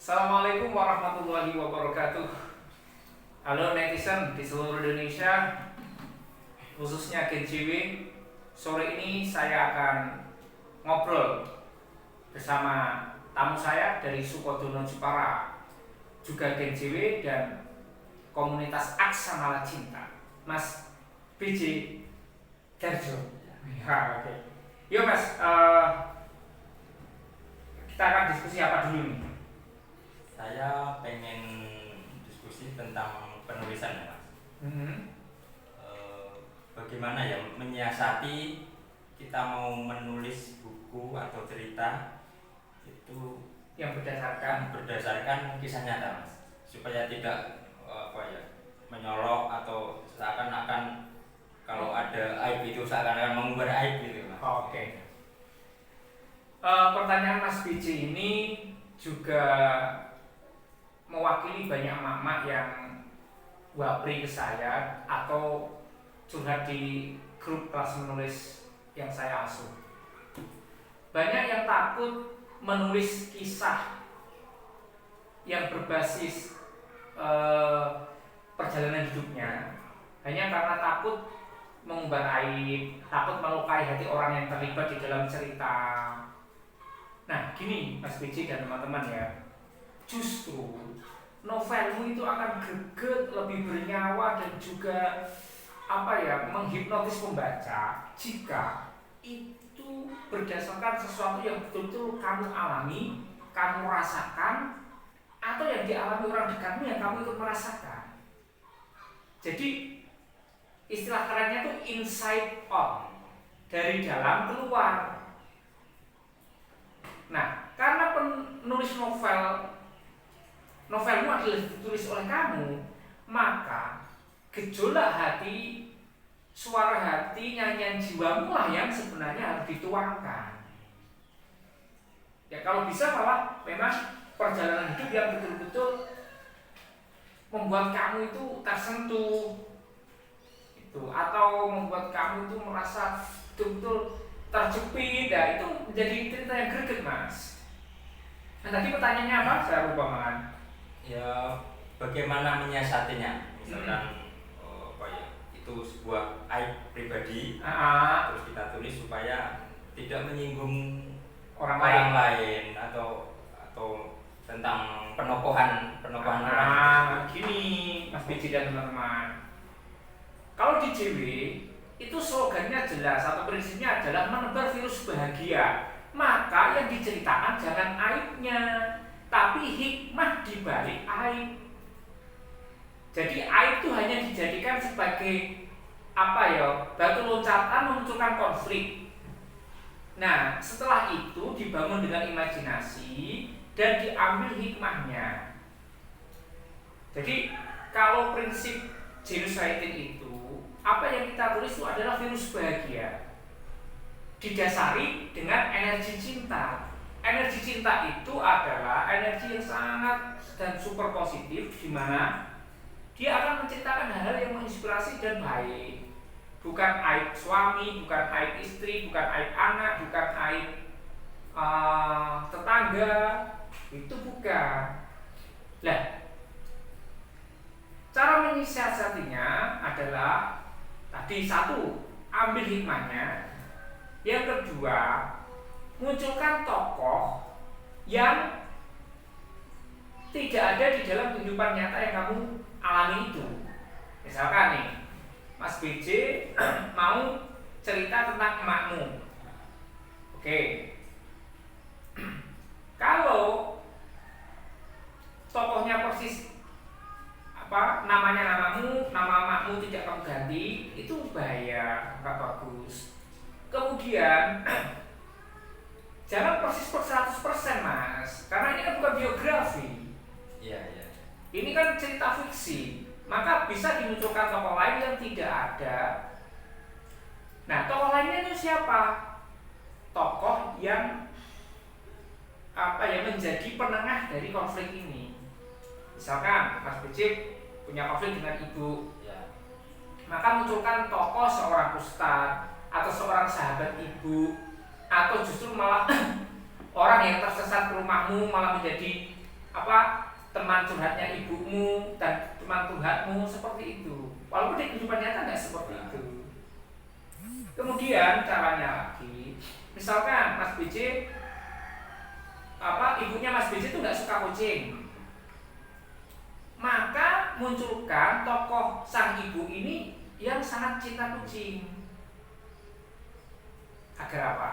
Assalamualaikum warahmatullahi wabarakatuh. Halo netizen di seluruh Indonesia, khususnya Gen JW. Sore ini saya akan ngobrol bersama tamu saya dari Sukodono Jepara, juga Gen JW dan komunitas Aksamala Cinta, Mas BJ Darjo. Ya, oke. Yuk Mas, kita akan diskusi apa dulu nih? Saya pengen diskusi tentang penulisan ya Mas. Bagaimana ya menyiasati kita mau menulis buku atau cerita itu Yang berdasarkan kisah nyata Mas, supaya tidak menyolok atau seakan-akan kalau ada aib itu seakan-akan mengumbar aib gitu Mas. Oke. Pertanyaan Mas BJ ini juga mewakili banyak emak-emak yang wapri ke saya atau curhat di grup kelas menulis yang saya asuh. Banyak yang takut menulis kisah yang berbasis perjalanan hidupnya hanya karena takut mengumbar aib, takut melukai hati orang yang terlibat di dalam cerita. Nah, gini Mas BJ dan teman-teman ya, justru novelmu itu akan greget, lebih bernyawa dan juga menghipnotis pembaca jika itu berdasarkan sesuatu yang betul-betul kamu alami, kamu rasakan, atau yang dialami orang dekatmu yang kamu ikut merasakan. Jadi istilah kerennya itu inside out, dari dalam keluar. Nah, karena penulis novelmu adalah ditulis oleh kamu, maka gejolak hati, suara hati, nyanyian jiwamu lah yang sebenarnya harus dituangkan. Ya kalau bisa malah memang perjalanan hidup yang betul-betul membuat kamu itu tersentuh itu, atau membuat kamu itu merasa betul-betul terjepit, ya itu menjadi cerita yang greget Mas. Nah tadi pertanyaannya apa? Saya lupa malah. Ya bagaimana menyiasatinya, misalkan itu sebuah aib pribadi, terus kita tulis supaya tidak menyinggung orang lain atau tentang penokohan orang. Gini Mas BJ dan teman-teman, kalau di JW itu slogannya jelas, atau prinsipnya adalah menebar virus bahagia. Maka yang diceritakan jangan aibnya, tapi hikmah di balik aib. Jadi aib itu hanya dijadikan sebagai batu loncatan memunculkan konflik. Nah, setelah itu dibangun dengan imajinasi dan diambil hikmahnya. Jadi kalau prinsip James Writing itu, apa yang kita tulis itu adalah virus bahagia, didasari dengan energi cinta. Energi cinta itu adalah energi yang sangat dan super positif, di mana dia akan menceritakan hal-hal yang menginspirasi dan baik. Bukan aib suami, bukan aib istri, bukan aib anak, bukan aib tetangga, itu bukan. Nah, cara menyiasatinya adalah tadi satu, ambil hikmahnya. Yang kedua, munculkan tokoh yang tidak ada di dalam kehidupan nyata yang kamu alami itu. Misalkan nih, Mas BJ mau cerita tentang emakmu. Oke. Kalau tokohnya persis namanya namamu, nama emakmu tidak kamu ganti, itu bahaya, nggak bagus. Kemudian jangan persis 100% Mas, karena ini kan bukan biografi. Iya. Ini kan cerita fiksi, maka bisa dimunculkan tokoh lain yang tidak ada. Nah, tokoh lainnya itu siapa? Tokoh yang menjadi penengah dari konflik ini. Misalkan Mas BJ punya konflik dengan ibu, maka munculkan tokoh seorang ustadz atau seorang sahabat ibu, atau justru malah orang yang tersesat ke rumahmu malah menjadi teman curhatnya ibumu dan teman curhatmu seperti itu. Walaupun di kehidupan nyata nggak seperti itu. Kemudian caranya lagi, misalkan Mas BJ, ibunya Mas BJ itu nggak suka kucing, maka munculkan tokoh sang ibu ini yang sangat cinta kucing. Agar apa?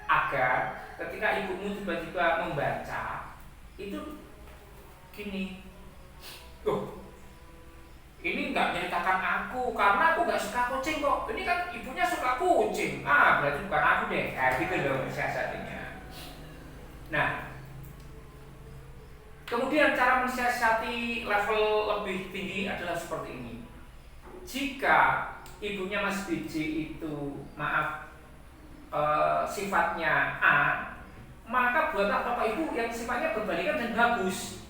Agar ketika ibumu tiba-tiba membaca itu gini, ini nggak menceritakan aku karena aku nggak suka kucing kok. Ini kan ibunya suka kucing. Berarti bukan aku deh. Gitu loh mensiasatinya. Nah, kemudian cara mensiasati level lebih tinggi adalah seperti ini. Jika ibunya Mas BJ itu sifatnya A, maka buatlah bapak ibu yang sifatnya berbalikan dan bagus.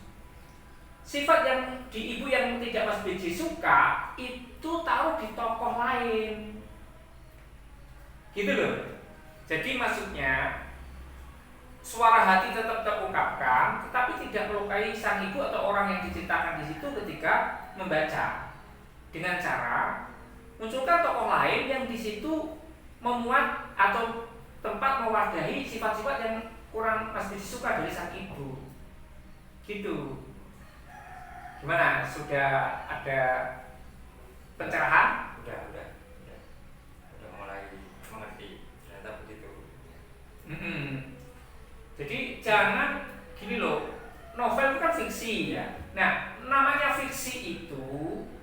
Sifat yang di ibu yang tidak Mas BJ suka itu taruh di tokoh lain, gitu loh. Jadi maksudnya suara hati tetap terungkapkan, tetapi tidak melukai sang ibu atau orang yang dicintakan di situ ketika membaca, dengan cara munculkan tokoh lain yang di situ memuat atau tempat mewadahi sifat-sifat yang kurang Mas BJ suka dari sang ibu, gitu. Gimana? Sudah ada pencerahan? Udah mulai mengerti, ternyata begitu. Jadi jangan gini loh, novel itu kan fiksi ya. Nah, namanya fiksi itu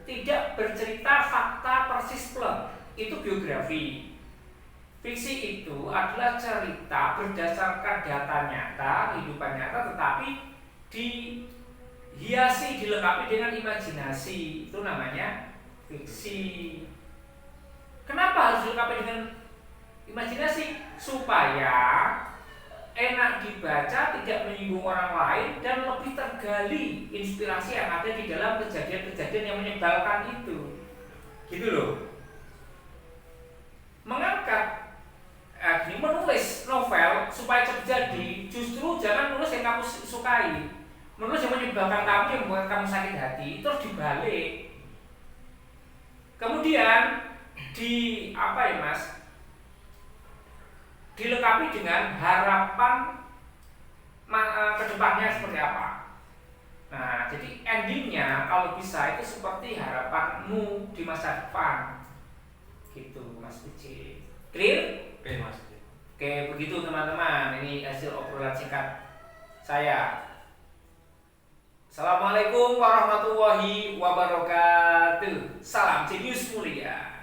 tidak bercerita fakta persis plot, itu biografi. Fiksi itu adalah cerita berdasarkan data nyata, kehidupan nyata, tetapi dihiasi, dilengkapi dengan imajinasi. Itu namanya fiksi. Kenapa harus dilengkapi dengan imajinasi? Supaya enak dibaca, tidak menyinggung orang lain, dan lebih tergali inspirasi yang ada di dalam kejadian-kejadian yang menyebalkan itu. Gitu loh. Mengangkat menulis novel supaya terjadi, justru jangan nulis yang kamu sukai. Menulis yang menyebabkan kamu, yang membuat kamu sakit hati, terus dibalik. Kemudian dilengkapi dengan harapan kedepannya seperti apa. Nah, jadi endingnya kalau bisa itu seperti harapanmu di masa depan, gitu Mas BJ. Clear? Oke Mas. Oke, begitu teman-teman. Ini hasil obrolan singkat saya. Assalamualaikum warahmatullahi wabarakatuh. Salam jenius mulia.